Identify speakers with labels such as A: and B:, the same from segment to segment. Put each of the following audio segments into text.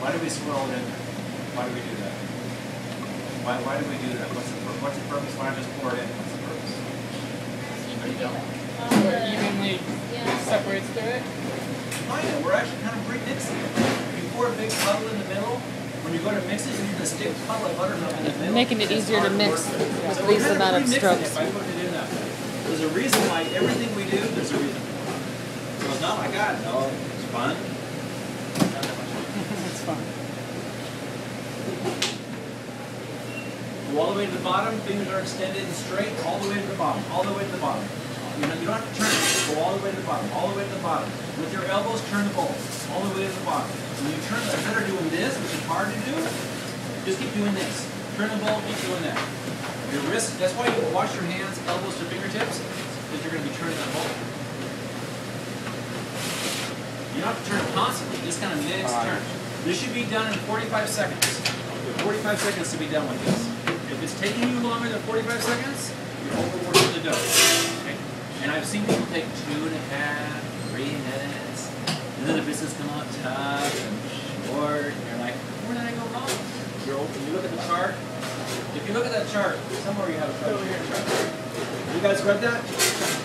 A: Why do we swirl it in there? Why do we do that? Why do we do that? What's the purpose? Why not just pour it in? What's the purpose? Are you done?
B: Where it evenly separates through it.
A: Oh yeah, we're actually kind of pre-mixing it. You pour a big puddle in the middle. When you go to mix it, you need this big puddle of buttermilk in the middle.
B: Making it easier to mix with the least amount of strokes.
A: By putting it in that way. There's a reason why everything we do, there's a reason. So it's not like God, no, it's fun. Not that much fun.
B: It's fun.
A: Go all the way to the bottom, fingers are extended and straight, all the way to the bottom, all the way to the bottom. You don't have to turn it, go all the way to the bottom, all the way to the bottom. With your elbows, turn the bowl, all the way to the bottom. When you turn, instead of doing this, which is hard to do, just keep doing this. Turn the bowl, keep doing that. Your wrist, that's why you wash your hands, elbows to fingertips, because you're going to be turning that bowl. You don't have to turn it constantly, just kind of mix, turn. This should be done in 45 seconds. 45 seconds to be done with this. If it's taking you longer than 45 seconds, you're overworking the dough. Okay? And I've seen people take 2.5, 3 minutes, and then the biscuits come out tough and short, and you're like, where did I go wrong? When you look at the chart, if you look at that chart, somewhere you have a chart over here. You guys read that?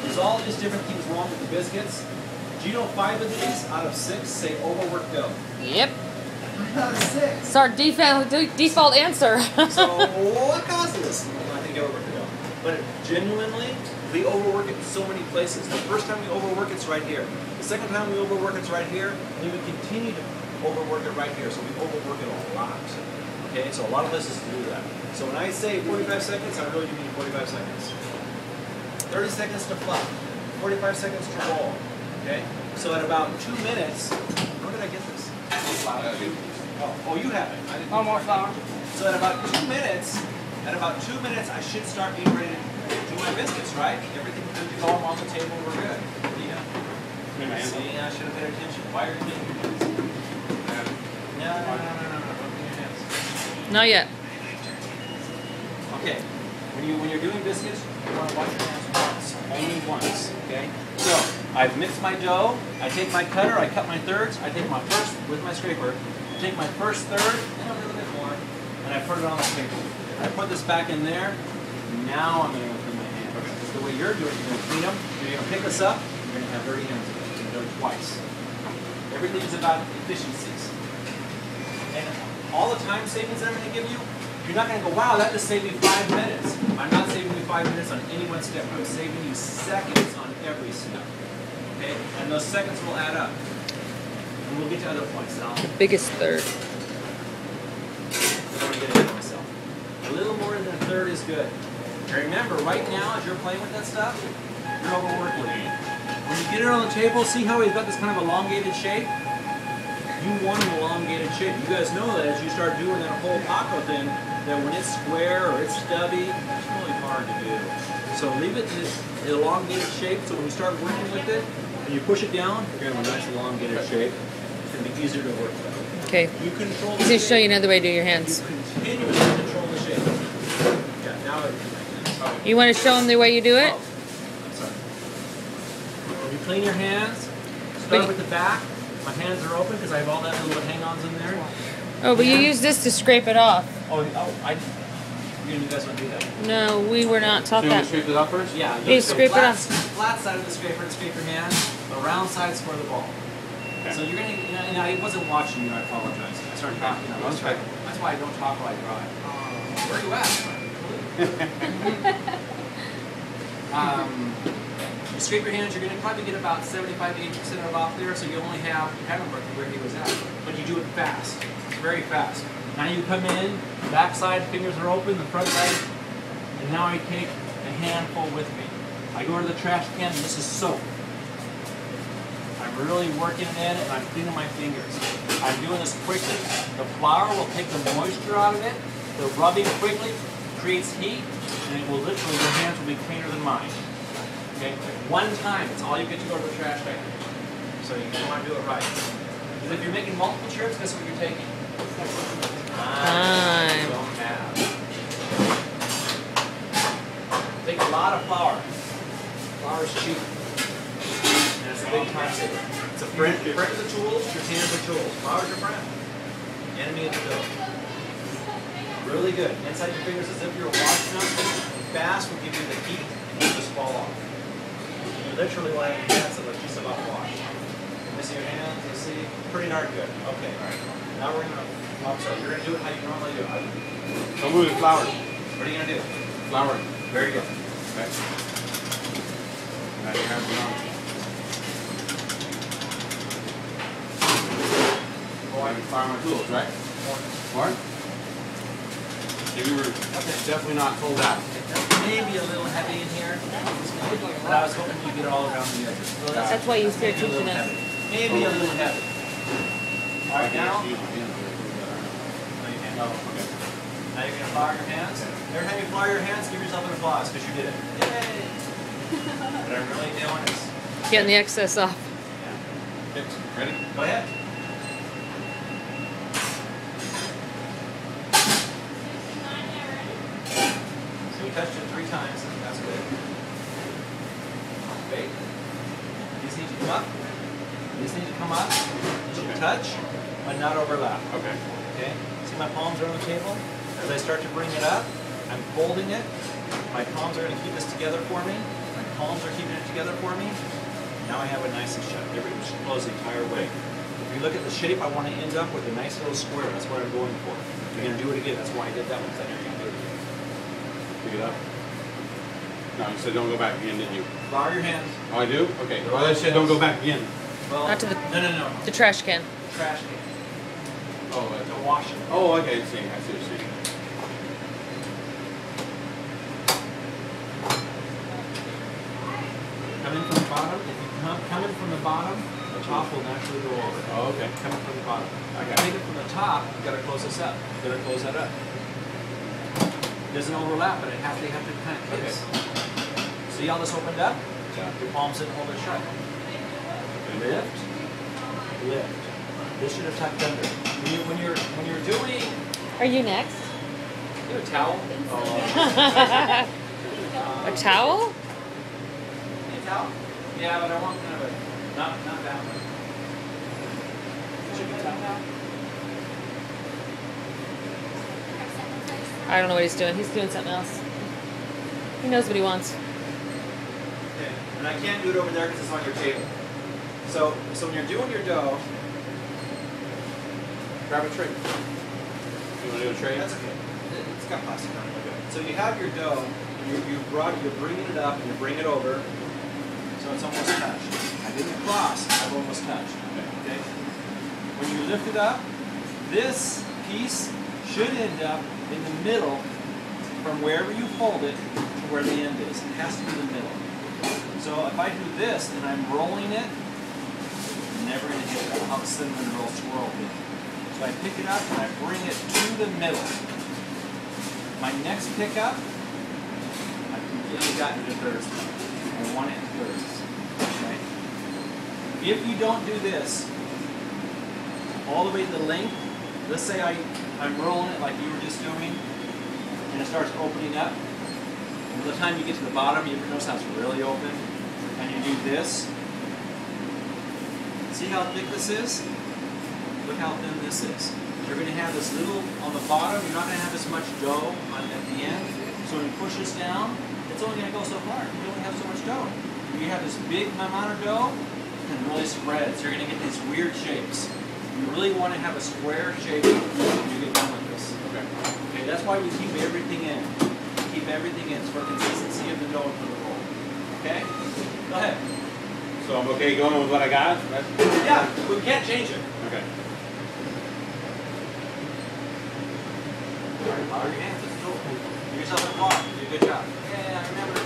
A: There's all these different things wrong with the biscuits. Do you know 5 of these out of 6 say overworked dough?
B: Yep.
A: Out of 6.
B: It's our default answer.
A: So what causes this? I think overwork the dough. But genuinely, we overwork it in so many places. The first time we overwork it's right here. The second time we overwork it's right here. And then we continue to overwork it right here. So we overwork it a lot. Okay, so a lot of places do that. So when I say 45 seconds, I really do mean 45 seconds. 30 seconds to fluff. 45 seconds to roll. Okay? So at about 2 minutes, where did I get this? Oh, you have it. I didn't.
B: Oh, more flour.
A: So at about 2 minutes, I should start being ready to do my biscuits, right? Everything's good to go. I'm on the table. We're good. Yeah. See, I should have paid attention. Why are you making your hands? No. Don't clean your hands.
B: Not yet.
A: Okay. When you're doing biscuits, you want to wash your hands once. Only once. Okay? So I've mixed my dough. I take my cutter. I cut my thirds. I take my first with my scraper. Take my first third and a little bit more, and I put it on the scraper. I put this back in there. Now I'm going to go clean my hands. Okay. Just the way you're doing it, you're going to clean them. You're going to pick this up. You're going to have dirty hands again. You're going to do it twice. Everything's about efficiencies. And all the time savings that I'm going to give you, you're not going to go, wow, that just saved me 5 minutes. I'm not saving you 5 minutes on any one step. I'm saving you seconds on every step. Okay? And those seconds will add up. And we'll get to other points now.
B: The biggest third.
A: I don't want to get ahead of myself. A little more than a third is good. And remember, right now, as you're playing with that stuff, you're overworking it. When you get it on the table, see how we've got this kind of elongated shape? You want an elongated shape. You guys know that as you start doing that whole taco thing, that when it's square or it's stubby, it's really hard to do. So leave it in this elongated shape, so when you start working with it, and you push it down, you're going to have a nice elongated shape. It's going to be easier to work with.
B: Okay.
A: You control the
B: He's going to
A: shape.
B: show you another way to do your hands.
A: You continuously control the shape. Yeah, now it's
B: You want to show him the way you do it?
A: Oh, I'm sorry. When you clean your hands, start with the back. My hands are open because I have all that little hang-ons in there.
B: Oh, but you use this to scrape it off.
A: You guys don't do that.
B: No, we were not taught
C: So you want
B: that.
C: to scrape it up first?
A: Yeah.
B: You scrape it off.
A: Flat side of the scraper to scrape your hand. The round side's for the ball.
C: Okay.
A: So you're gonna, and I wasn't watching you. I apologize. I started talking.
C: Okay.
A: That's why I don't talk while I drive. Where are you at? You scrape your hands. You're gonna probably get about 75 to 80% of off there. So you only have Hammerberg where he was at, but you do it fast, very fast. Now you come in, back side, fingers are open, the front side, and now I take a handful with me. I go to the trash can, and this is soap. I'm really working it in, and I'm cleaning my fingers. I'm doing this quickly. The flour will take the moisture out of it. The rubbing quickly creates heat, and it will literally, your hands will be cleaner than mine. Okay? One time, it's all you get to go to the trash can. So you want to do it right. Because if you're making multiple trips, guess what you're taking?
B: Time.
A: Don't have. Take a lot of flour. Flour is cheap. And it's a big time saver. It's a friend. Your friend is a tool, your hands are tools. Flour's your friend. enemy of the dough. Really good. Inside your fingers as if you're washing them. Fast will give you the heat and you'll just fall off. You literally will have your hands that look just about washed. Missing your hands, let's see. Pretty darn good. Okay. All right. Now we're gonna, oh, sorry, you're gonna do it how you normally do it.
C: Don't move the flour.
A: What are you gonna do?
C: Flour.
A: Very good.
C: Okay. Now you have it on. Oh, I can fire my tools, right? More? Maybe we're definitely not full out.
A: Maybe a little heavy in here. But I was hoping you get it all around the edges. Well,
B: That's why you're here teaching us.
A: Maybe a little heavy. All right, now.
C: Oh, okay.
A: Now you're gonna flour your hands. Every time you flour your hands, give yourself an applause because you did it. Yay! What I'm really doing is
B: Getting the excess off.
C: Okay. Ready?
A: go ahead. So we touched it 3 times. That's good. Wait. These need to come up. These need to come up. They should touch, but not overlap.
C: Okay.
A: Okay? See my palms are on the table? As I start to bring it up, I'm folding it. My palms are going to keep this together for me. My palms are keeping it together for me. Now I have it nice and shut. Everything should close the entire way. If you look at the shape, I want to end up with a nice little square. That's what I'm going for. You're going to do it again. That's why I did that one, because I knew you're going to do it again.
C: Pick it up. No, you said don't go back again, didn't you?
A: Flour your hands.
C: Oh, I do? Okay. Well, I said don't go back again.
A: Well,
B: Not to the-
A: no.
B: The trash can.
A: Trash can.
C: Oh,
A: To wash it.
C: oh, okay. I see what you're saying.
A: Come in from the bottom. If you come in from the bottom, the top will naturally go over.
C: Oh, okay.
A: Come in from the bottom.
C: Okay.
A: Take it from the top, you gotta close this up. You gotta close that up. It doesn't overlap, but they have to kind of kiss. See how this opened up?
C: Yeah.
A: Your palms didn't hold it shut. Lift, lift. This should have tucked under. When you're doing,
B: Are you next?
A: you have a towel.
B: A towel?
A: Need a towel? Yeah, but I want kind of a not that one. Should be towel.
B: I don't know what he's doing. He's doing something else. He knows what he wants.
A: Okay, and I can't do it over there because it's on your table. So when you're doing your dough,
C: Grab a tray. You want to do a tray?
A: that's okay. It's got plastic on it. Okay. So you have your dough. You're bringing it up and you bring it over. So it's almost touched. I didn't cross. I've almost touched. Okay. When you lift it up, this piece should end up in the middle from wherever you fold it to where the end is. It has to be the middle. So if I do this and I'm rolling it, I'm never going to hit it. I'll have a cinnamon roll swirl here. So I pick it up and I bring it to the middle. My next pickup, I've completely gotten to thirds. I want it in thirds. Okay? If you don't do this all the way to the length, let's say I'm rolling it like you were just doing, and it starts opening up. And by the time you get to the bottom, you notice how it's really open, and you do this. See how thick this is? Look how thin this is. You're going to have this little on the bottom. You're not going to have as much dough at the end. So when you push this down, it's only going to go so far. You only have so much dough. If you have this big amount of dough, it really spreads. You're going to get these weird shapes. You really want to have a square shape when you get done with this.
C: Okay.
A: Okay, that's why we keep everything in. Keep everything in for consistency of the dough for the roll. Okay? Go ahead.
C: So I'm okay going with what I got?
A: Yeah, we can't change it.
C: Okay.
A: Alright, power your hands. Let's go. Give yourself an applause. You did a good job. Yeah, I remember.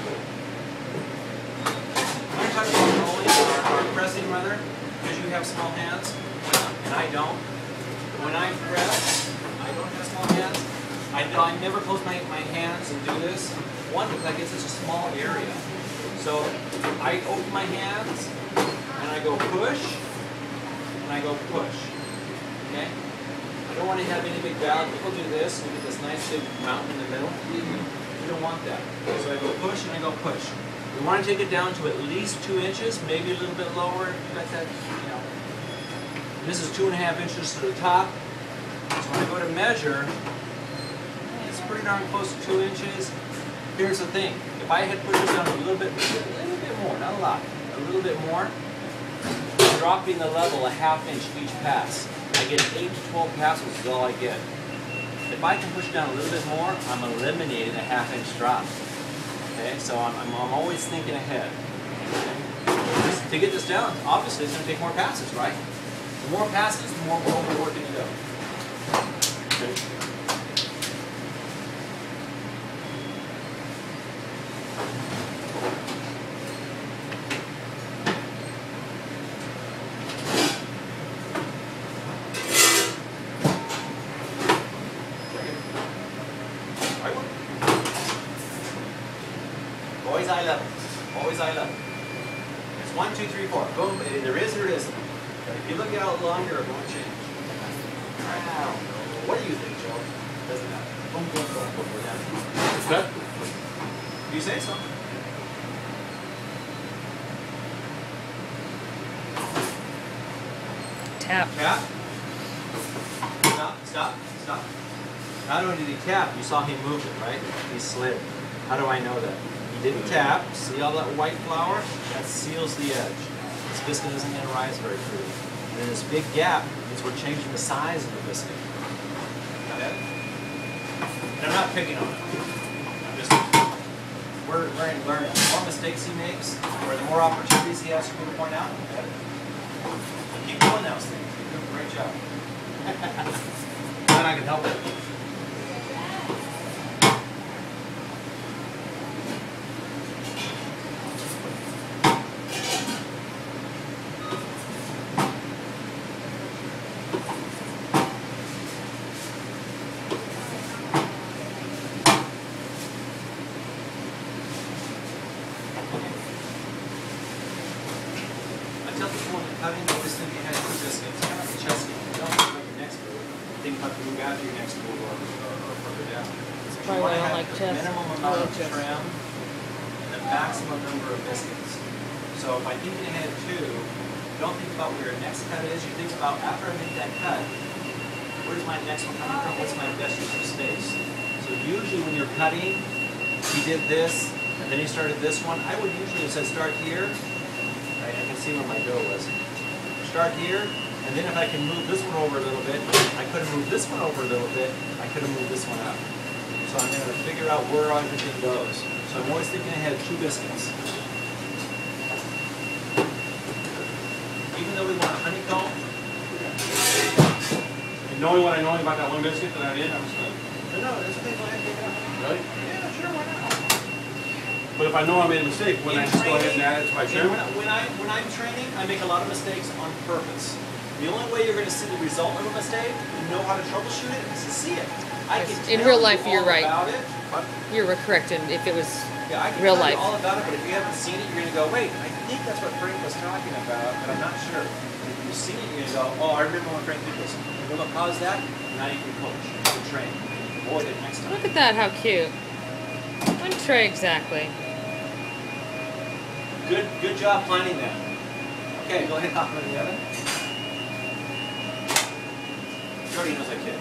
A: When I talk about rolling or pressing, rather, because you have small hands, and I don't. When I press, I don't have small hands. I never close my hands and do this. One, because I get such a small area. So I open my hands, and I go push, and I go push. Okay? I don't want to have any big valve. People do this, and get this nice big mountain in the middle. You don't want that. So I go push, and I go push. We want to take it down to at least 2 inches, maybe a little bit lower if you got that, you know. This is 2.5 inches to the top. So when I go to measure, it's pretty darn close to 2 inches. Here's the thing, if I had pushed this down a little bit more, not a lot, a little bit more, dropping the level a ½ inch each pass. I get 8 to 12 passes is all I get. If I can push down a little bit more, I'm eliminating a ½ inch drop. Okay, so I'm always thinking ahead. Okay? To get this down, obviously it's going to take more passes, right? The more passes, the more we're working to go. Okay. Always eye level. Always eye level. It's 1, 2, 3, 4. Boom. There is or isn't. But if you look out longer, it won't change. Wow. What do you think, Joe? Doesn't matter. Boom, boom, boom, boom. We're down.
C: Okay.
A: You say so.
B: Tap.
A: Tap. Stop. Stop. Stop. Not only did he tap, you saw him move it, right? He slid. How do I know that? He didn't tap. See all that white flour? That seals the edge. This biscuit isn't going to rise very freely. And then this big gap means we're changing the size of the biscuit. Got it? And I'm not picking on him. I'm just, we're learning. The more mistakes he makes, or the more opportunities he has for me to point out, the better. Keep doing those things. You're doing a great job. And I can help it. I tell people when you're cutting, always think ahead of the biscuits. Kind of like a chess game. You don't think about your next move. Think about the move after your next move or further down. So
B: Probably why I don't like
A: the
B: chess.
A: minimum
B: I
A: amount
B: like
A: of
B: chess.
A: trim and the maximum number of biscuits. So if I'm thinking ahead too, don't think about where your next cut is. You think about after I make that cut, where's my next one coming from? What's my best use of space? So usually when you're cutting, he did this, and then he started this one. I would usually have said start here. Right, I can see where my dough was. Start here, and then if I can move this one over a little bit, I could have moved this one over a little bit, I could have moved this one up. So I'm going to figure out where everything goes. So I'm always thinking ahead 2 biscuits. Even though we want a honeycomb,
C: And knowing what I know about that one biscuit that I did, I'm just like,
A: no, it's okay, go ahead and take it out.
C: really?
A: Yeah, sure, why not?
C: But if I know I made a mistake, wouldn't I just go ahead and add it to my trim?
A: When I'm training, I make a lot of mistakes on purpose. The only way you're going to see the result of a mistake and know how to troubleshoot it is to see it. I can
B: In
A: tell
B: real life,
A: you all
B: you're right.
A: about it.
B: You're correct if it was
A: Yeah, I can
B: real
A: tell
B: life.
A: you all about it, but if you haven't seen it, you're going to go, wait, I think that's what Frank was talking about, but I'm not sure. And if you've seen it, you're going to go, oh, I remember when Frank did this. You're going to cause that, now you can coach, you can train, you can avoid it next time.
B: Look at that, how cute. One tray exactly.
A: Good job planning that. Okay, go ahead and hop it in the oven. Jordy knows I kid.